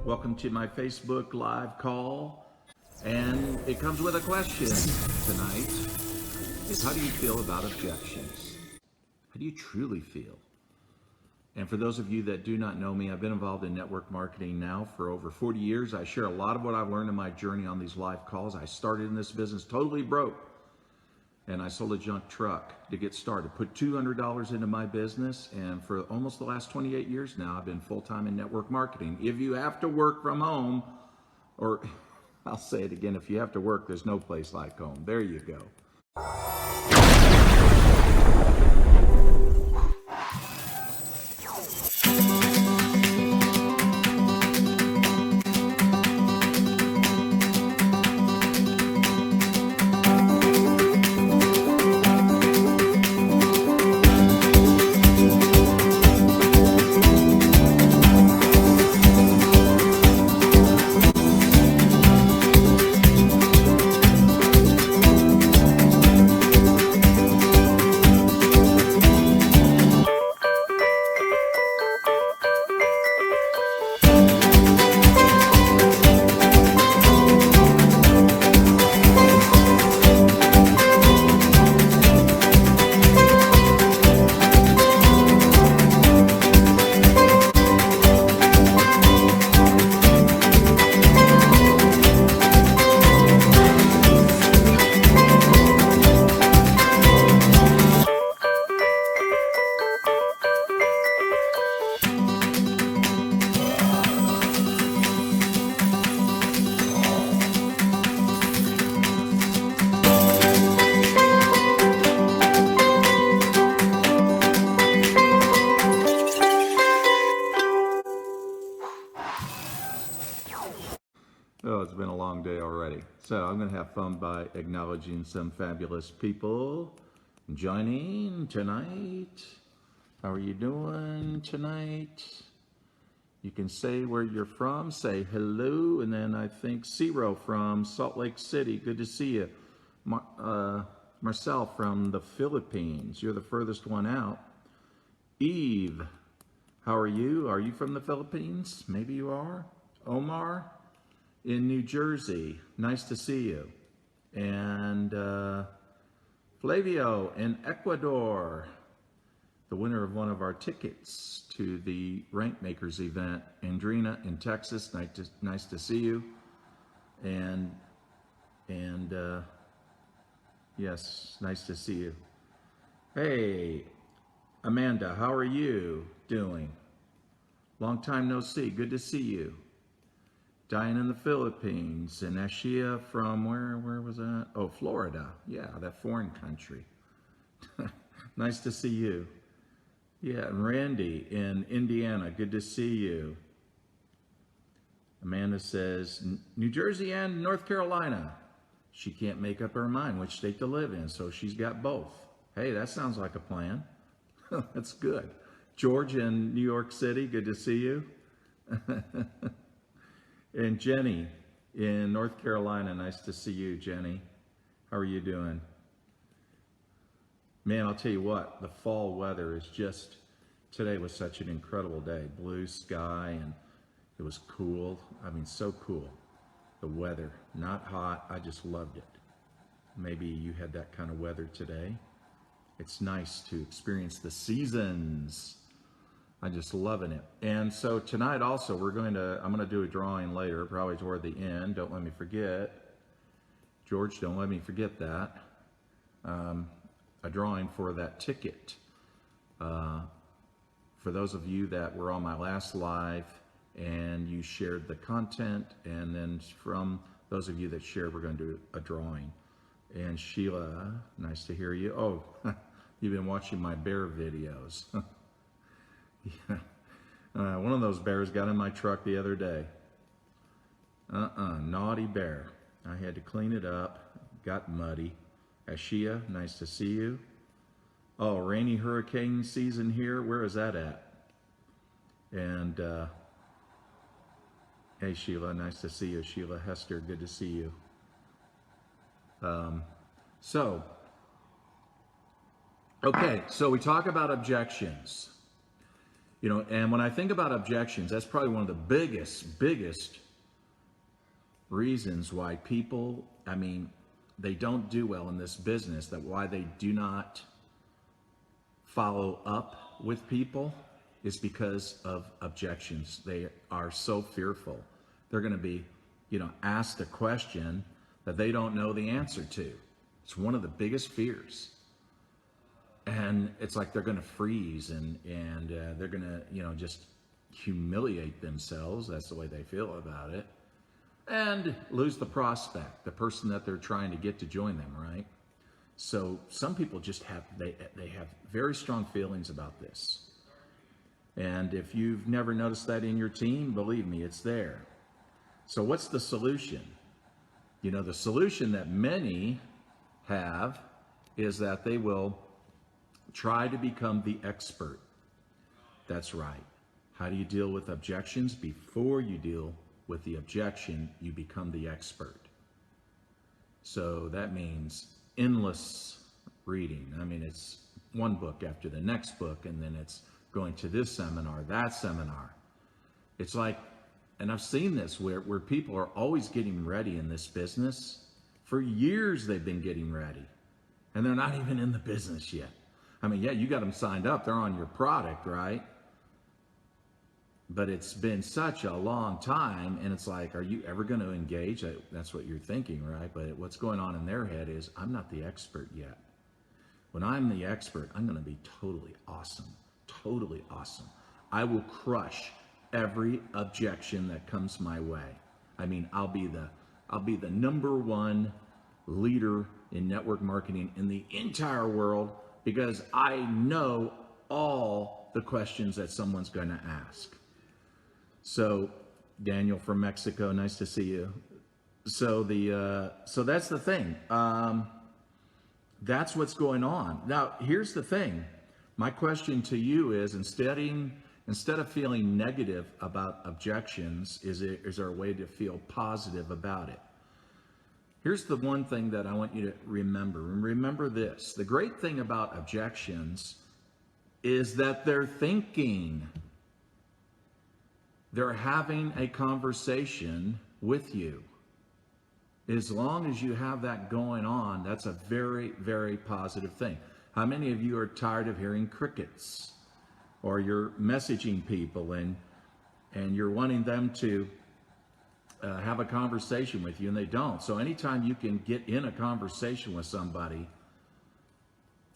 Welcome to my Facebook live call, and it comes with a question tonight. Is how do you feel about objections? How do you truly feel? And for those of you that do not know me, I've been involved in network marketing now for over 40 years. I share a lot of what I've learned in my journey on these live calls. I started in this business totally broke, and I sold a junk truck to get started. Put $200 into my business, and for almost the last 28 years now, I've been full-time in network marketing. If you have to work from home, or I'll say it again, if you have to work, there's no place like home. There you go. Oh, it's been a long day already. So I'm going to have fun by acknowledging some fabulous people joining tonight. How are you doing tonight? You can say where you're from, say hello, and then I think Ciro from Salt Lake City. Good to see you. Marcel from the Philippines. You're the furthest one out. Eve, how are you? Are you from the Philippines? Maybe you are. Omar in New Jersey, nice to see you. And Flavio in Ecuador, the winner of one of our tickets to the Rank Makers event. Andrina in Texas, nice to see you. And yes, nice to see you. Hey, Amanda, how are you doing? Long time no see, good to see you. Diane in the Philippines, and Ashia from where was that? Oh, Florida. Yeah, that foreign country. Nice to see you. Yeah, and Randy in Indiana, good to see you. Amanda says, New Jersey and North Carolina. She can't make up her mind which state to live in, so she's got both. Hey, that sounds like a plan. That's good. George in New York City, good to see you. And Jenny in North Carolina, nice to see you, Jenny. How are you doing? Man, I'll tell you what, the fall weather is just, today was such an incredible day. Blue sky, and it was cool. I mean, so cool. The weather, not hot, I just loved it. Maybe you had that kind of weather today. It's nice to experience the seasons. I'm just loving it. And so tonight also I'm going to do a drawing later, probably toward the end. Don't let me forget. George, don't let me forget that. A drawing for that ticket. For those of you that were on my last live and you shared the content, and then from those of you that shared, we're going to do a drawing. And Sheila, nice to hear you. Oh, you've been watching my bear videos. Yeah. One of those bears got in my truck the other day. Naughty bear. I had to clean it up. Got muddy. Ashia, nice to see you. Oh, rainy hurricane season here. Where is that at? And hey, Sheila, nice to see you. Sheila Hester, good to see you. Okay, so we talk about objections. You know, and when I think about objections, that's probably one of the biggest reasons why people, I mean, they don't do well in this business, that why they do not follow up with people is because of objections. They are so fearful. They're going to be, you know, asked a question that they don't know the answer to. It's one of the biggest fears. And it's like they're going to freeze and they're going to, you know, just humiliate themselves. That's the way they feel about it. And lose the prospect, the person that they're trying to get to join them, right? So some people just have, they have very strong feelings about this. And if you've never noticed that in your team, believe me, it's there. So what's the solution? You know, the solution that many have is that they will try to become the expert. That's right. How do you deal with objections? Before you deal with the objection, you become the expert. So that means endless reading. I mean, it's one book after the next book, and then it's going to this seminar, that seminar. It's like, and I've seen this where people are always getting ready in this business. For years they've been getting ready, and they're not even in the business yet. I mean, yeah, you got them signed up, they're on your product, right? But it's been such a long time, and it's like, are you ever going to engage? That's what you're thinking, right? But what's going on in their head is, I'm not the expert yet. When I'm the expert, I'm going to be totally awesome. Totally awesome. I will crush every objection that comes my way. I mean, I'll be the number one leader in network marketing in the entire world because I know all the questions that someone's going to ask. So, Daniel from Mexico, nice to see you. So that's the thing. That's what's going on. Now, here's the thing. My question to you is, instead of feeling negative about objections, is there a way to feel positive about it? Here's the one thing that I want you to remember. And remember this. The great thing about objections is that they're thinking. They're having a conversation with you. As long as you have that going on, that's a very, very positive thing. How many of you are tired of hearing crickets? Or you're messaging people and you're wanting them to have a conversation with you and they don't. So anytime you can get in a conversation with somebody,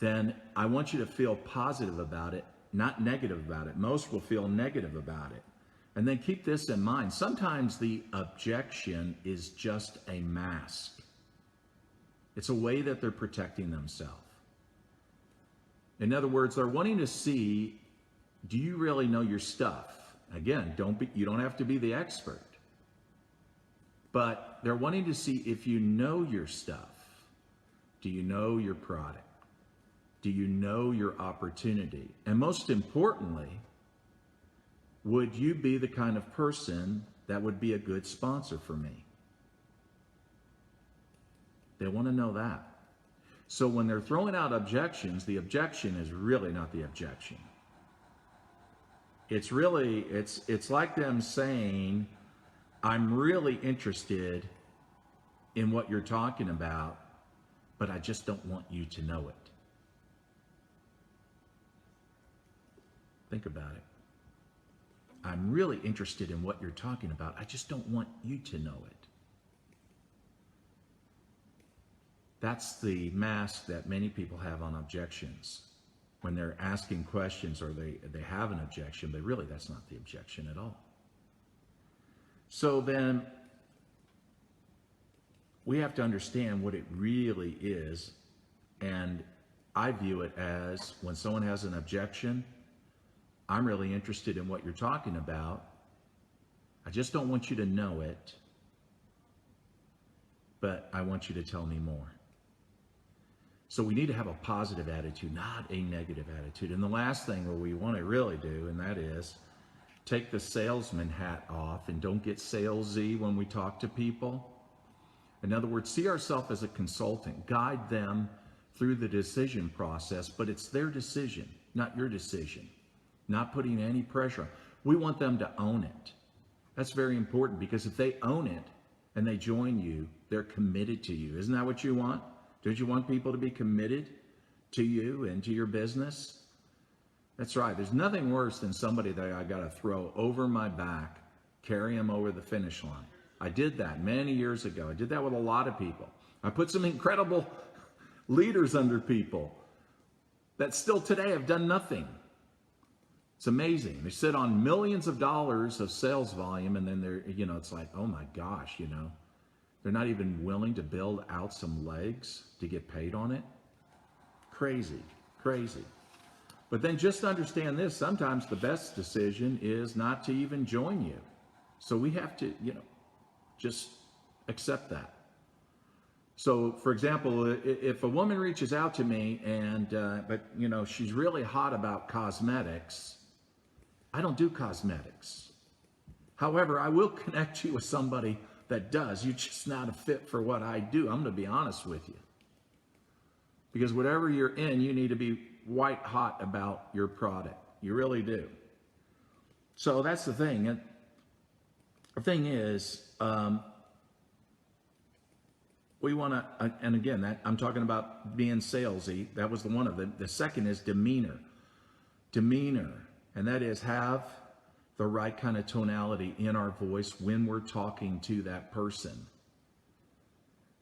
then I want you to feel positive about it, not negative about it. Most will feel negative about it. And then keep this in mind. Sometimes the objection is just a mask. It's a way that they're protecting themselves. In other words, they're wanting to see, do you really know your stuff? Again, you don't have to be the expert. But they're wanting to see if you know your stuff. Do you know your product? Do you know your opportunity? And most importantly, would you be the kind of person that would be a good sponsor for me? They want to know that. So when they're throwing out objections, the objection is really not the objection. It's really, it's like them saying, I'm really interested in what you're talking about, but I just don't want you to know it. Think about it. I'm really interested in what you're talking about. I just don't want you to know it. That's the mask that many people have on objections. When they're asking questions or they have an objection, but really that's not the objection at all. So then we have to understand what it really is. And I view it as when someone has an objection, I'm really interested in what you're talking about. I just don't want you to know it, but I want you to tell me more. So we need to have a positive attitude, not a negative attitude. And the last thing what we want to really do, and that is take the salesman hat off and don't get salesy when we talk to people. In other words, see ourselves as a consultant, guide them through the decision process, but it's their decision, not your decision. not putting any pressure on. We want them to own it. That's very important, because if they own it and they join you, they're committed to you. Isn't that what you want? Don't you want people to be committed to you and to your business? That's right. There's nothing worse than somebody that I got to throw over my back, carry them over the finish line. I did that many years ago. I did that with a lot of people. I put some incredible leaders under people that still today have done nothing. It's amazing. They sit on millions of dollars of sales volume, and then they're, it's like, oh my gosh, they're not even willing to build out some legs to get paid on it. Crazy, crazy. But then just understand this, sometimes the best decision is not to even join you. So we have to, just accept that. So, for example, if a woman reaches out to me but she's really hot about cosmetics, I don't do cosmetics. However, I will connect you with somebody that does. You're just not a fit for what I do. I'm going to be honest with you. Because whatever you're in, you need to be white hot about your product. You really do. So that's the thing. And the thing is, we want to, and again, I'm talking about being salesy. That was one of them. The second is demeanor. Demeanor. And that is have the right kind of tonality in our voice when we're talking to that person.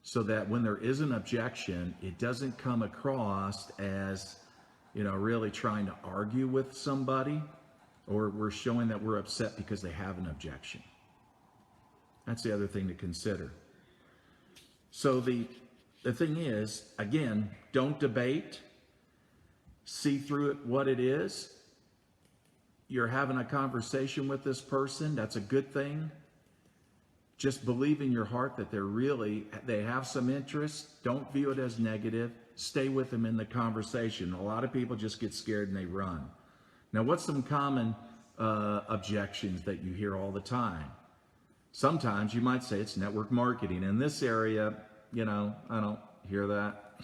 So that when there is an objection, it doesn't come across as, really trying to argue with somebody, or we're showing that we're upset because they have an objection. That's the other thing to consider. So the thing is, again, don't debate. See through it what it is. You're having a conversation with this person. That's a good thing. Just believe in your heart that they have some interest. Don't view it as negative. Stay with them in the conversation. A lot of people just get scared and they run. Now, what's some common objections that you hear all the time? Sometimes you might say it's network marketing. In this area, I don't hear that.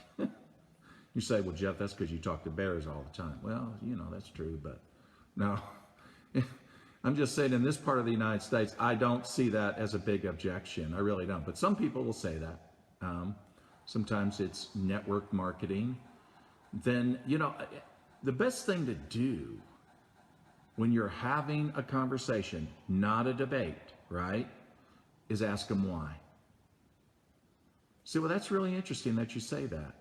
You say, well, Jeff, that's because you talk to bears all the time. Well, that's true, but no. I'm just saying in this part of the United States, I don't see that as a big objection. I really don't. But some people will say that. Sometimes it's network marketing. Then, the best thing to do when you're having a conversation, not a debate, right, is ask them why. Say, well, that's really interesting that you say that.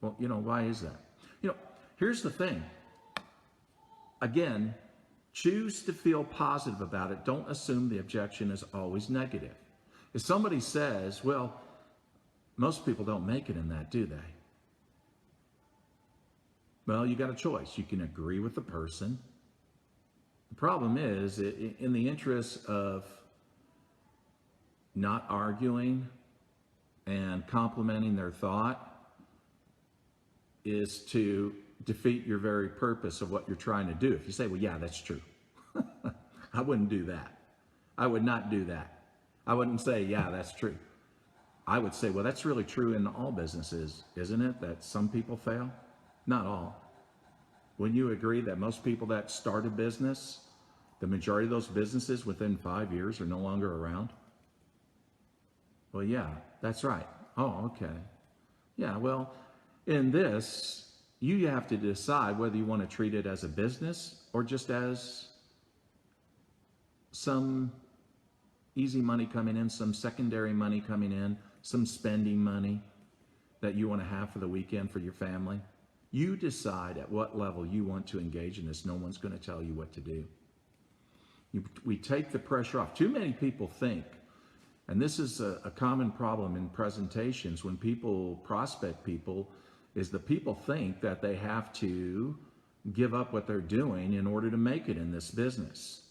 Well, why is that? Here's the thing. Again, choose to feel positive about it. Don't assume the objection is always negative. If somebody says, well, most people don't make it in that, do they? Well, you got a choice. You can agree with the person. The problem is, in the interest of not arguing and complimenting their thought, is to defeat your very purpose of what you're trying to do. If you say, well, yeah, that's true. I wouldn't do that. I would not do that. I wouldn't say, yeah, that's true. I would say, well, that's really true in all businesses, isn't it? That some people fail? Not all. Wouldn't you agree that most people that start a business, the majority of those businesses within 5 years are no longer around? Well, yeah, that's right. Oh, okay. Yeah, well, in this, you have to decide whether you want to treat it as a business or just as some easy money coming in, some secondary money coming in, some spending money that you want to have for the weekend for your family. You decide at what level you want to engage in this. No one's going to tell you what to do. We take the pressure off. Too many people think, and this is a common problem in presentations when people prospect people, is that people think that they have to give up what they're doing in order to make it in this business.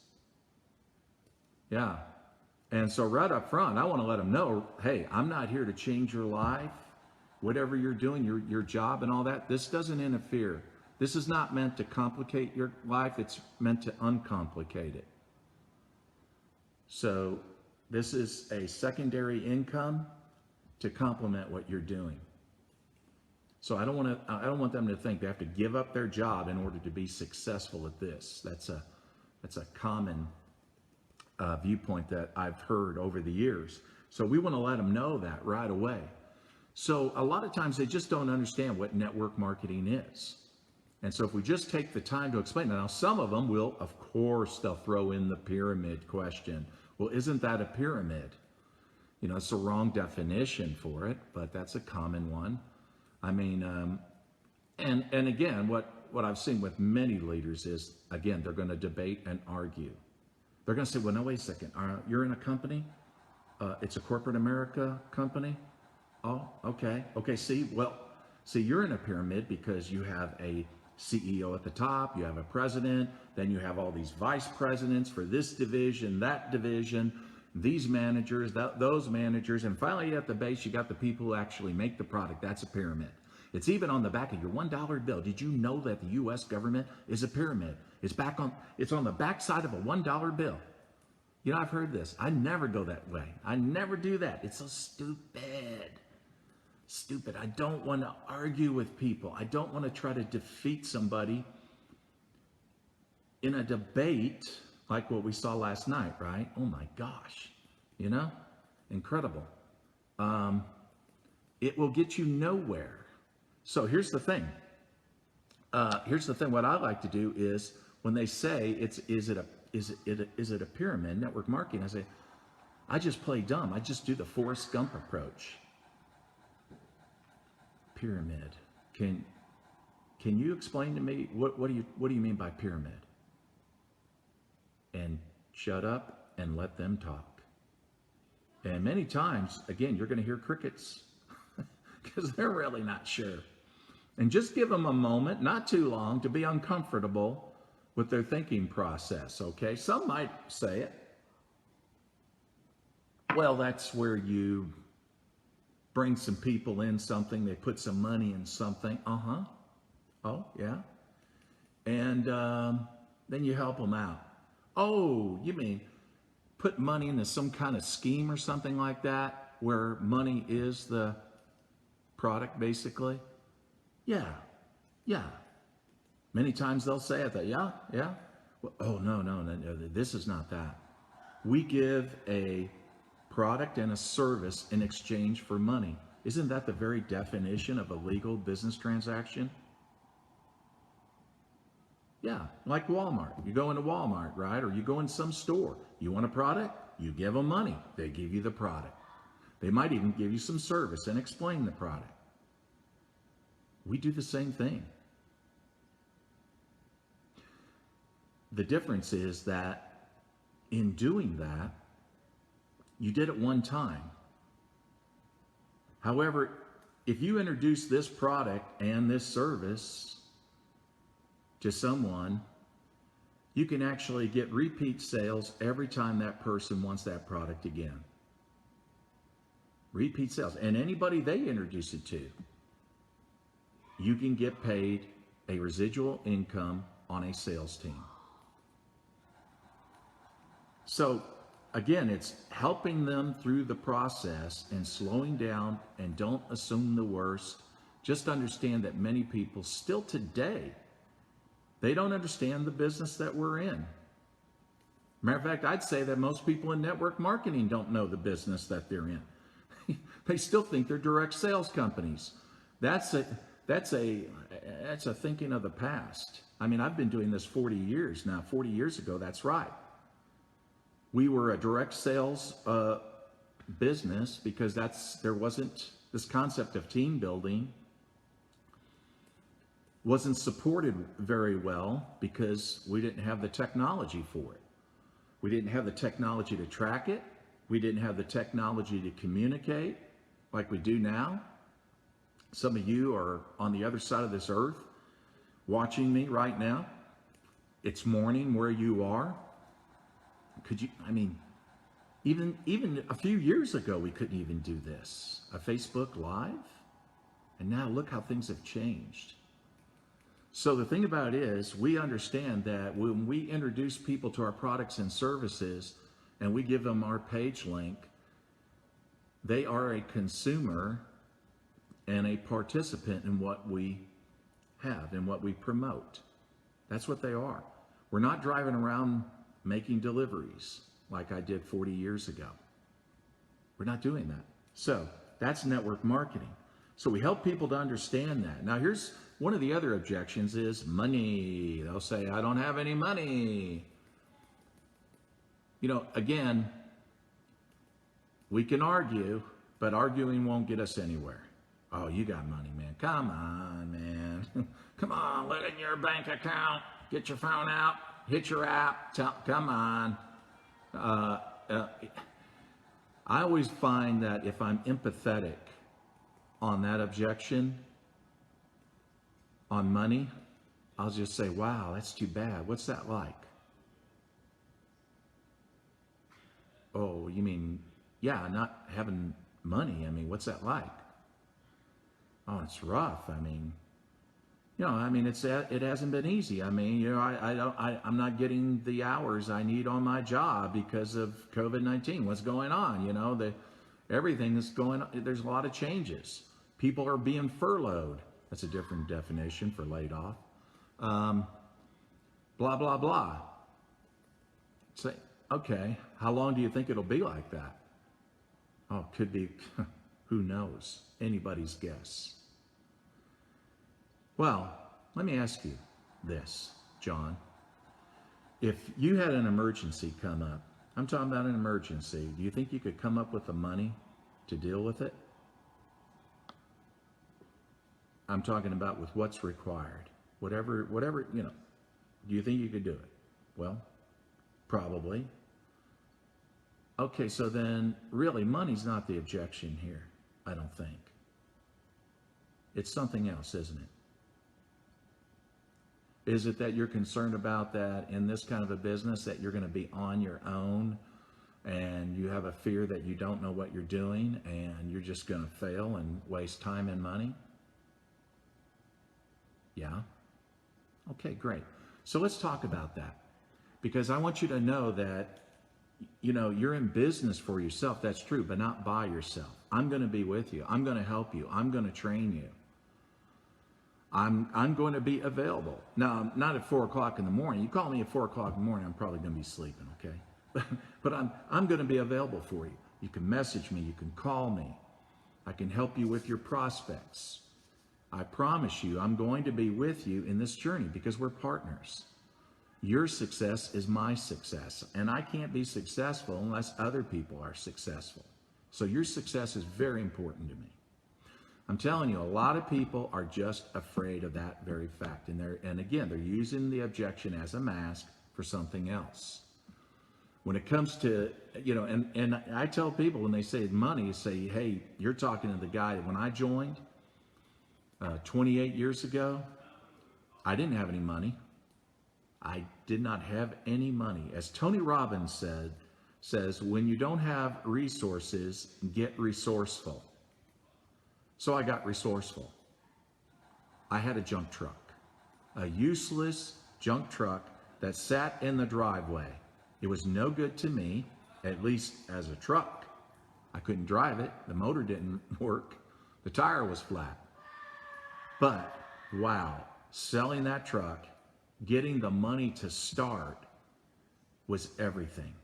Yeah. And so right up front, I want to let them know, hey, I'm not here to change your life. Whatever you're doing, your job and all that, this doesn't interfere. This is not meant to complicate your life. It's meant to uncomplicate it. So this is a secondary income to complement what you're doing. So I don't want them to think they have to give up their job in order to be successful at this. That's a common viewpoint that I've heard over the years. So we want to let them know that right away. So a lot of times they just don't understand what network marketing is. And so if we just take the time to explain it, now some of them will, of course, they'll throw in the pyramid question. Well, isn't that a pyramid? You know, it's the wrong definition for it, but that's a common one. I mean, and again, what I've seen with many leaders is, again, they're going to debate and argue. They're going to say, well, no, wait a second. You're in a company? It's a corporate America company? Oh, okay. Okay, see, you're in a pyramid because you have a CEO at the top, you have a president, then you have all these vice presidents for this division, that division, these managers, those managers, and finally at the base, you got the people who actually make the product. That's a pyramid. It's even on the back of your $1 bill. Did you know that the U.S. government is a pyramid? It's on the back side of a $1 bill. You know, I've heard this. I never go that way. I never do that. It's so stupid. Stupid. I don't want to argue with people. I don't want to try to defeat somebody in a debate like what we saw last night, right? Oh my gosh. You know, incredible. It will get you nowhere. So here's the thing. What I like to do is when they say is it a pyramid, network marketing? I say, I just play dumb. I just do the Forrest Gump approach. Pyramid. Can you explain to me what do you mean by pyramid? And shut up and let them talk. And many times, again, you're going to hear crickets because they're really not sure. And just give them a moment, not too long, to be uncomfortable with their thinking process, okay? Some might say it. Well, that's where you bring some people in something, they put some money in something. Oh, yeah. And then you help them out. Oh, you mean put money into some kind of scheme or something like that where money is the product, basically? Yeah. Many times they'll say it that, yeah. Well, oh, no, this is not that. We give a product and a service in exchange for money. Isn't that the very definition of a legal business transaction? Yeah, like Walmart. You go into Walmart, right? Or you go in some store. You want a product? You give them money. They give you the product. They might even give you some service and explain the product. We do the same thing. The difference is that in doing that, you did it one time. However, if you introduce this product and this service to someone, you can actually get repeat sales every time that person wants that product again. Repeat sales. And anybody they introduce it to, you can get paid a residual income on a sales team. So again, it's helping them through the process and slowing down, and don't assume the worst. Just understand that many people still today, they don't understand the business that we're in. Matter of fact, I'd say that most people in network marketing don't know the business that they're in. They still think they're direct sales companies. That's a thinking of the past. I mean, I've been doing this 40 years now. 40 years ago, that's right. We were a direct sales business because there wasn't this concept of team building wasn't supported very well because we didn't have the technology for it. We didn't have the technology to track it. We didn't have the technology to communicate like we do now. Some of you are on the other side of this earth watching me right now. It's morning where you are. Even a few years ago, we couldn't even do this. A Facebook Live. And now look how things have changed. So the thing about it is, we understand that when we introduce people to our products and services and we give them our page link, they are a consumer and a participant in what we have and what we promote. That's what they are. We're not driving around making deliveries like I did 40 years ago. We're not doing that. So that's network marketing. So we help people to understand that. Now here's one of the other objections is money. They'll say, I don't have any money. You know, again, we can argue, but arguing won't get us anywhere. Oh, you got money, man. Come on, man. Come on, look in your bank account. Get your phone out. Hit your app. Come on. I always find that if I'm empathetic on that objection on money, I'll just say, wow, that's too bad. What's that like? Oh, you mean, yeah, not having money. I mean, what's that like? Oh, it's rough. I mean, you know, I mean, it hasn't been easy. I mean, you know, I'm not getting the hours I need on my job because of COVID-19. What's going on? You know, everything is going on. There's a lot of changes. People are being furloughed. That's a different definition for laid off. Blah, blah, blah. Say, okay, how long do you think it'll be like that? Oh, could be, who knows? Anybody's guess. Well, let me ask you this, John. If you had an emergency come up, I'm talking about an emergency, do you think you could come up with the money to deal with it? I'm talking about with what's required. Whatever, you know, do you think you could do it? Well, probably. Okay, so then really money's not the objection here, I don't think. It's something else, isn't it? Is it that you're concerned about that in this kind of a business that you're going to be on your own and you have a fear that you don't know what you're doing and you're just going to fail and waste time and money? Yeah? Okay, great. So let's talk about that, because I want you to know that, you know, you're in business for yourself. That's true, but not by yourself. I'm going to be with you. I'm going to help you. I'm going to train you. I'm going to be available. Now, not at 4 o'clock in the morning. You call me at 4 o'clock in the morning, I'm probably going to be sleeping, okay? But I'm going to be available for you. You can message me. You can call me. I can help you with your prospects. I promise you, I'm going to be with you in this journey because we're partners. Your success is my success, and I can't be successful unless other people are successful. So your success is very important to me. I'm telling you, a lot of people are just afraid of that very fact. And again, they're using the objection as a mask for something else. When it comes to, you know, and I tell people when they say money, say, hey, you're talking to the guy that when I joined 28 years ago, I didn't have any money. I did not have any money. As Tony Robbins says, when you don't have resources, get resourceful. So I got resourceful. I had a junk truck, a useless junk truck that sat in the driveway. It was no good to me, at least as a truck. I couldn't drive it. The motor didn't work. The tire was flat. But wow, selling that truck, getting the money to start was everything.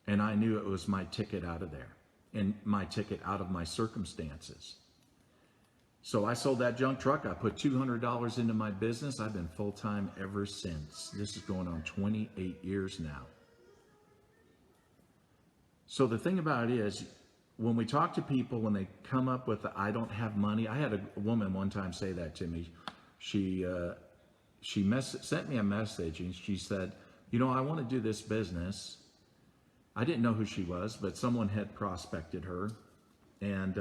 And I knew it was my ticket out of there and my ticket out of my circumstances. So I sold that junk truck. I put $200 into my business. I've been full-time ever since. This is going on 28 years now. So the thing about it is, when we talk to people, when they come up with the, I don't have money. I had a woman one time say that to me. She sent me a message and she said, you know, I want to do this business. I didn't know who she was, but someone had prospected her and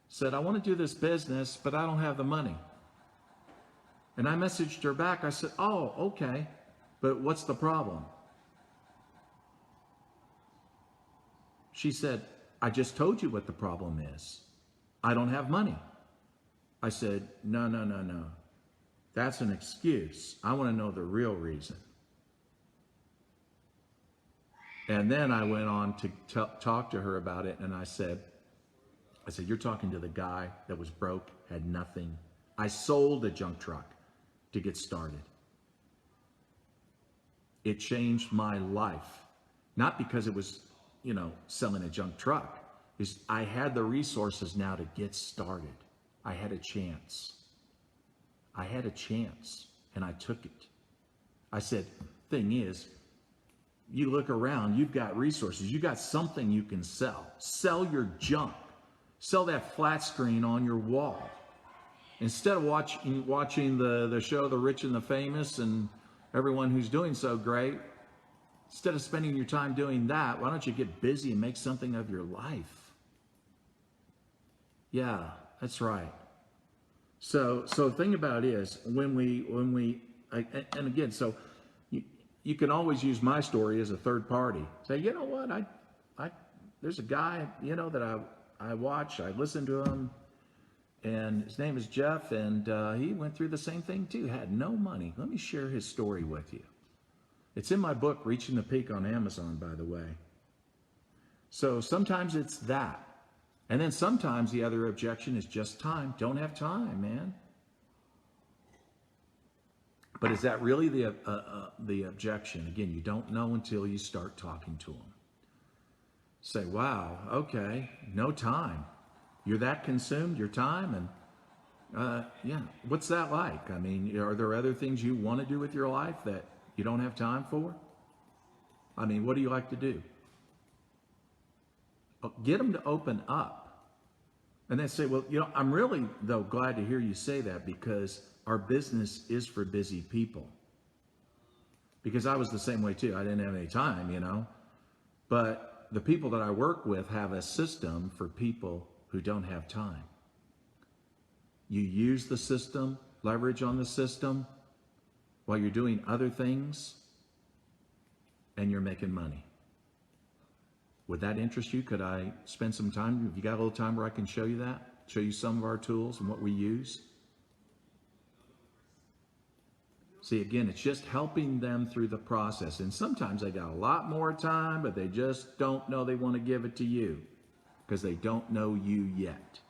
said, I want to do this business, but I don't have the money. And I messaged her back. I said, oh, okay, but what's the problem? She said, I just told you what the problem is. I don't have money. I said, no. That's an excuse. I want to know the real reason. And then I went on to talk to her about it, and I said, I said, you're talking to the guy that was broke, had nothing. I sold a junk truck to get started. It changed my life. Not because it was, selling a junk truck. Is I had the resources now to get started. I had a chance. And I took it. I said, thing is, you look around, you've got resources. You got something you can sell. Sell your junk. Sell that flat screen on your wall. Instead of watching the show The Rich and the Famous and everyone who's doing so great, instead of spending your time doing that, why don't you get busy and make something of your life? Yeah, that's right. So the thing about it is, and again, so you can always use my story as a third party. Say, you know what, there's a guy, that I watch, I listen to him, and his name is Jeff, and he went through the same thing too, had no money. Let me share his story with you. It's in my book, Reaching the Peak, on Amazon, by the way. So sometimes it's that. And then sometimes the other objection is just time. Don't have time, man. But is that really the objection? Again, you don't know until you start talking to them. Say, wow, okay, no time. You're that consumed, your time, and yeah, what's that like? I mean, are there other things you want to do with your life that you don't have time for? I mean, what do you like to do? Get them to open up. And then say, well, I'm really, though, glad to hear you say that, because our business is for busy people. Because I was the same way too. I didn't have any time, But the people that I work with have a system for people who don't have time. You use the system, leverage on the system while you're doing other things, and you're making money. Would that interest you? Could I spend some time? Have you got a little time where I can show you that? Show you some of our tools and what we use? See, again, it's just helping them through the process. And sometimes they got a lot more time, but they just don't know they want to give it to you because they don't know you yet.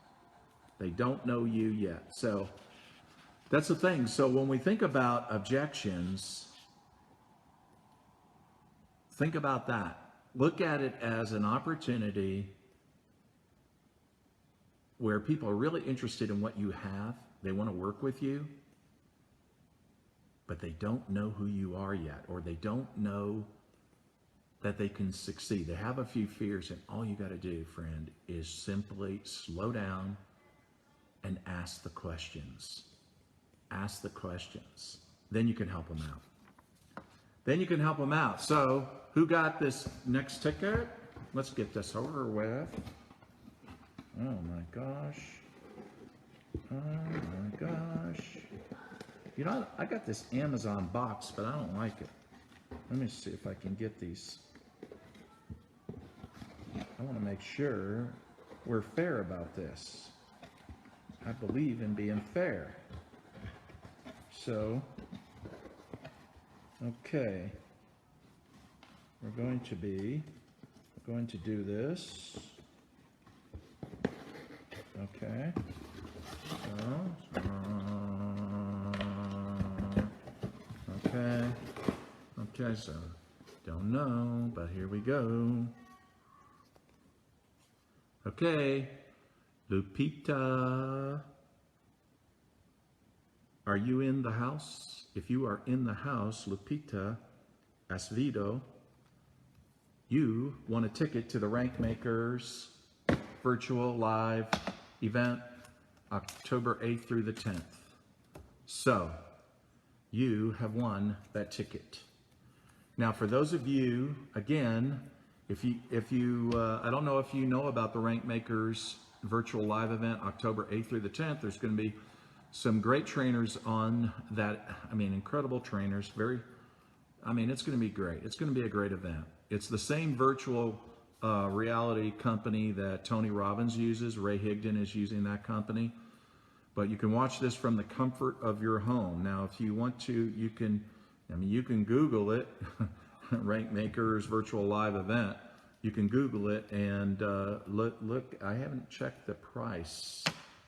They don't know you yet. So that's the thing. So when we think about objections, think about that. Look at it as an opportunity where people are really interested in what you have. They want to work with you, but they don't know who you are yet, or they don't know that they can succeed. They have a few fears, and all you got to do, friend, is simply slow down and ask the questions. Ask the questions. Then you can help them out. So, who got this next ticket? Let's get this over with. Oh my gosh. I got this Amazon box, but I don't like it. Let me see if I can get these. I want to make sure we're fair about this. I believe in being fair. So, okay. We're going to do this. Okay. Okay, so don't know, but here we go. Okay, Lupita, are you in the house? If you are in the house, Lupita Asvido, you want a ticket to the Rank Makers virtual live event, October 8th through the 10th. So, you have won that ticket. Now, for those of you, again, if you I don't know if you know about the Rank Makers virtual live event, October 8th through the 10th. There's going to be some great trainers on that. I mean, incredible trainers. It's going to be great. It's going to be a great event. It's the same virtual reality company that Tony Robbins uses. Ray Higdon is using that company. But you can watch this from the comfort of your home. Now, if you want to, you can Google it, Rank Makers Virtual Live Event, You can Google it and look. I haven't checked the price.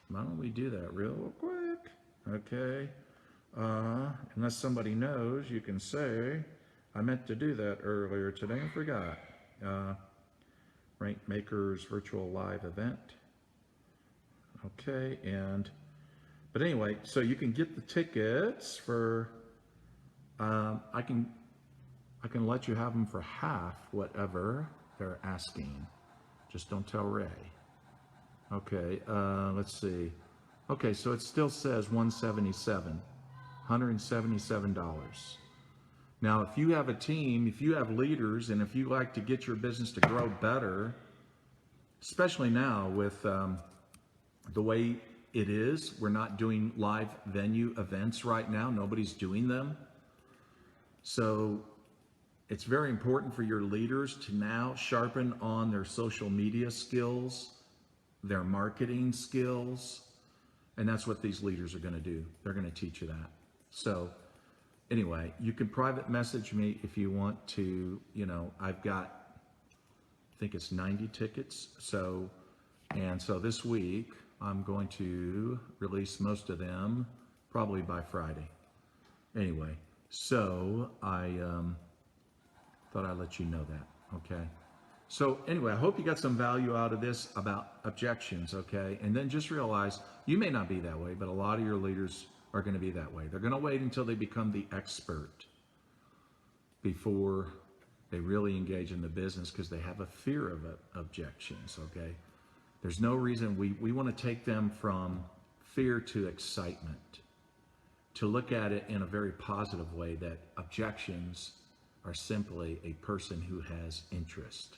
Why don't we do that real quick? Okay. Unless somebody knows, you can say, I meant to do that earlier today and forgot. Rank Makers virtual live event. Okay, but anyway, so you can get the tickets for, I can let you have them for half whatever they're asking. Just don't tell Ray. Okay, let's see. Okay, so it still says $177. Now, if you have a team, if you have leaders, and if you like to get your business to grow better, especially now with the way it is, we're not doing live venue events right now. Nobody's doing them. So it's very important for your leaders to now sharpen on their social media skills, their marketing skills, and that's what these leaders are going to do. They're going to teach you that. So anyway, you can private message me if you want to. I've got, I think it's 90 tickets. So this week I'm going to release most of them probably by Friday. Anyway, so I thought I'd let you know that. Okay. So anyway, I hope you got some value out of this about objections. Okay. And then just realize you may not be that way, but a lot of your leaders are going to be that way. They're going to wait until they become the expert before they really engage in the business because they have a fear of objections. Okay. There's no reason we want to take them from fear to excitement, to look at it in a very positive way, that objections are simply a person who has interest.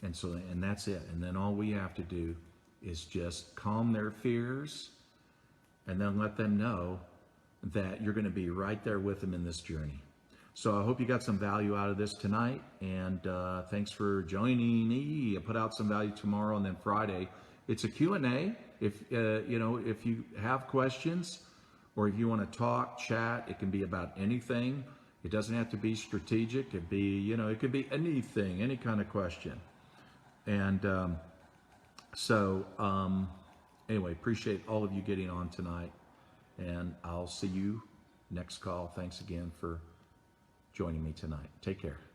And that's it. And then all we have to do is just calm their fears and then let them know that you're going to be right there with them in this journey. So I hope you got some value out of this tonight, and thanks for joining me. I put out some value tomorrow, and then Friday it's a Q&A. If if you have questions or if you want to talk, chat, it can be about anything. It doesn't have to be strategic. It could be, it could be anything, any kind of question. And anyway, appreciate all of you getting on tonight, and I'll see you next call. Thanks again for joining me tonight. Take care.